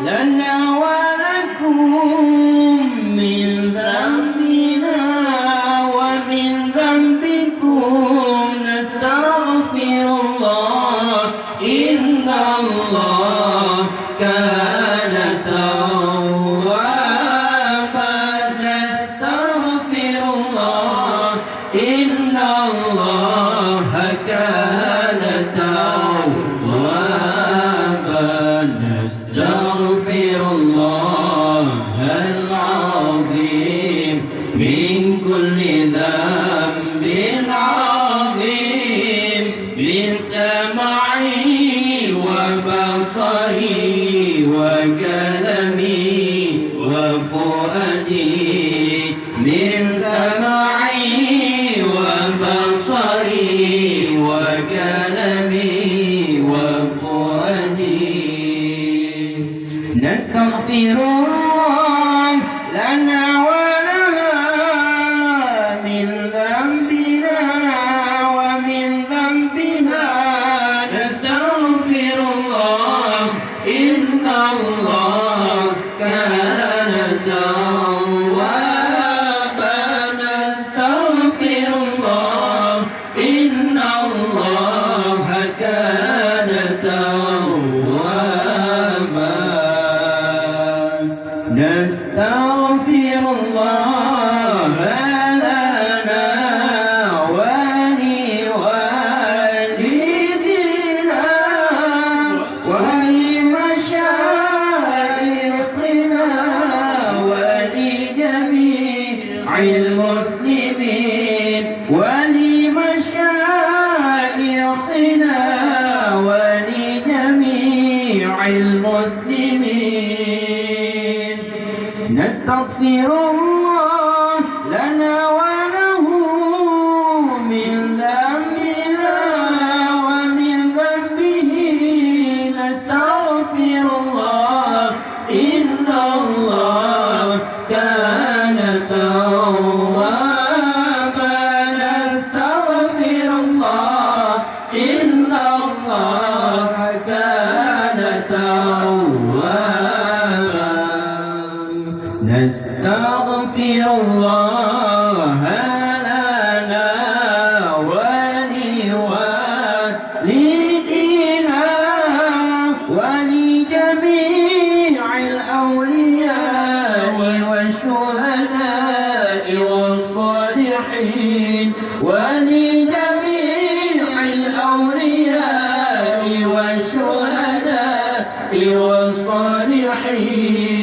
لنا ولكم من ذنبنا ومن ذنبكم نستغفر الله إن الله كان توابا نستغفر الله إن الله كان توابا نستغفر الله العظيم من كل ذنب عظيم من سمعي وبصري وكلمي وفؤادي من سمعي وبصري وكلمي وفؤادي نستغفر الله لنا ولها من ذنبنا ومن ذنبها نستغفر الله إن الله كان توابا نستغفر الله إن الله كان توابا نستغفر الله لنا ولوالدينا ولمشايخنا ولجميع المسلمين ولمشايخنا ولجميع المسلمين نستغفر الله لنا وله من ذنبنا ومن ذنبه نستغفر الله إن الله كان توابا نستغفر الله إن الله كان توابا نستغفر الله لنا ولوالدينا ولجميع الأولياء والشهداء والصالحين ولجميع الأولياء والشهداء والصالحين